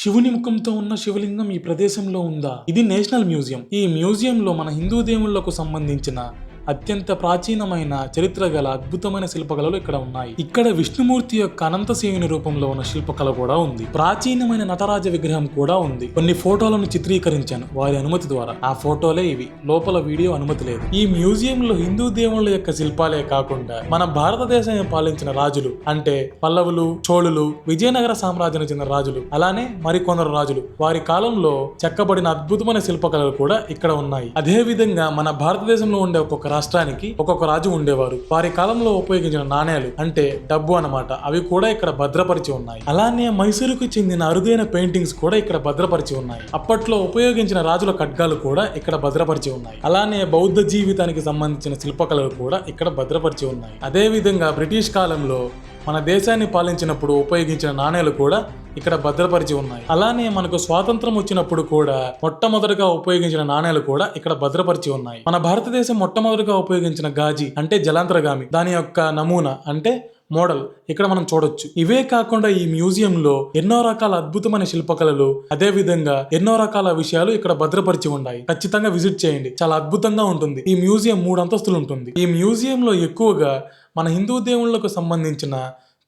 శివుని ముఖంతో ఉన్న శివలింగం ఈ ప్రదేశంలో ఉందా? ఇది నేషనల్ మ్యూజియం. ఈ మ్యూజియంలో మన హిందూ దేవుళ్లకు సంబంధించిన అత్యంత ప్రాచీనమైన చరిత్ర గల అద్భుతమైన శిల్పకళలు ఇక్కడ ఉన్నాయి. ఇక్కడ విష్ణుమూర్తి యొక్క అనంతశేయుని రూపంలో ఉన్న శిల్పకళ కూడా ఉంది. ప్రాచీనమైన నటరాజ విగ్రహం కూడా ఉంది. కొన్ని ఫోటోలను చిత్రీకరించాను వారి అనుమతి ద్వారా. ఆ ఫోటోలే ఇవి. లోపల వీడియో అనుమతి లేదు. ఈ మ్యూజియంలో హిందూ దేవుళ్ళ యొక్క శిల్పాలే కాకుండా మన భారతదేశాన్ని పాలించిన రాజులు అంటే పల్లవులు, చోళులు, విజయనగర సామ్రాజ్యానికి చెందిన రాజులు, అలానే మరికొందరు రాజులు వారి కాలంలో చెక్కబడిన అద్భుతమైన శిల్పకళలు కూడా ఇక్కడ ఉన్నాయి. అదే విధంగా మన భారతదేశంలో ఉండే ఒక్కొక్క రాష్ట్రానికి ఒక్కొక్క రాజు ఉండేవారు. వారి కాలంలో ఉపయోగించిన నాణేలు అంటే డబ్బు అన్నమాట, అవి కూడా ఇక్కడ భద్రపరిచి ఉన్నాయి. అలానే మైసూరుకు చెందిన అరుదైన పెయింటింగ్స్ కూడా ఇక్కడ భద్రపరిచి ఉన్నాయి. అప్పట్లో ఉపయోగించిన రాజుల ఖడ్గాలు కూడా ఇక్కడ భద్రపరిచి ఉన్నాయి. అలానే బౌద్ధ జీవితానికి సంబంధించిన శిల్పకళలు కూడా ఇక్కడ భద్రపరిచి ఉన్నాయి. అదే విధంగా బ్రిటిష్ కాలంలో మన దేశాన్ని పాలించినప్పుడు ఉపయోగించిన నాణేలు కూడా ఇక్కడ భద్రపరిచి ఉన్నాయి. అలానే మనకు స్వాతంత్రం వచ్చినప్పుడు కూడా మొట్టమొదటిగా ఉపయోగించిన నాణేలు కూడా ఇక్కడ భద్రపరిచి ఉన్నాయి. మన భారతదేశం మొట్టమొదటిగా ఉపయోగించిన గాజీ అంటే జలాంతరగామి, దాని యొక్క నమూనా అంటే మోడల్ ఇక్కడ మనం చూడొచ్చు. ఇవే కాకుండా ఈ మ్యూజియంలో ఎన్నో రకాల అద్భుతమైన శిల్పకళలు, అదే విధంగా ఎన్నో రకాల విషయాలు ఇక్కడ భద్రపరిచి ఉన్నాయి. ఖచ్చితంగా విజిట్ చేయండి, చాలా అద్భుతంగా ఉంటుంది. ఈ మ్యూజియం 3 అంతస్తులు ఉంటుంది. ఈ మ్యూజియంలో ఎక్కువగా మన హిందూ దేవుళ్లకు సంబంధించిన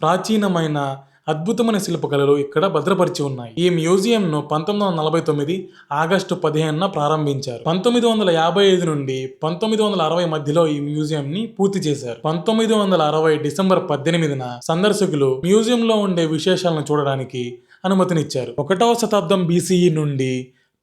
ప్రాచీనమైన అద్భుతమైన శిల్పకళలు ఇక్కడ భద్రపరిచి ఉన్నాయి. ఈ మ్యూజియంను 1949 ఆగస్టు 15న ప్రారంభించారు. 1955 నుండి 1960 మధ్యలో ఈ మ్యూజియం ని పూర్తి చేశారు. 1960 డిసెంబర్ 18న సందర్శకులు మ్యూజియంలో ఉండే విశేషాలను చూడడానికి అనుమతినిచ్చారు. 1వ శతాబ్దం BCE నుండి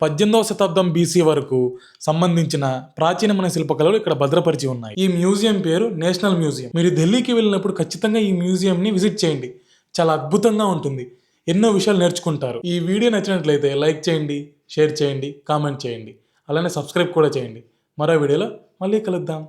18వ శతాబ్దం BC వరకు సంబంధించిన ప్రాచీనమైన శిల్పకళలు ఇక్కడ భద్రపరిచి ఉన్నాయి. ఈ మ్యూజియం పేరు నేషనల్ మ్యూజియం. మీరు ఢిల్లీకి వెళ్ళినప్పుడు ఖచ్చితంగా ఈ మ్యూజియం ని విజిట్ చేయండి, చాలా అద్భుతంగా ఉంటుంది. ఎన్నో విషయాలు నేర్చుకుంటారు. ఈ వీడియో నచ్చినట్లయితే లైక్ చేయండి, షేర్ చేయండి, కామెంట్ చేయండి, అలానే సబ్స్క్రైబ్ కూడా చేయండి. మరో వీడియోలో మళ్ళీ కలుద్దాం.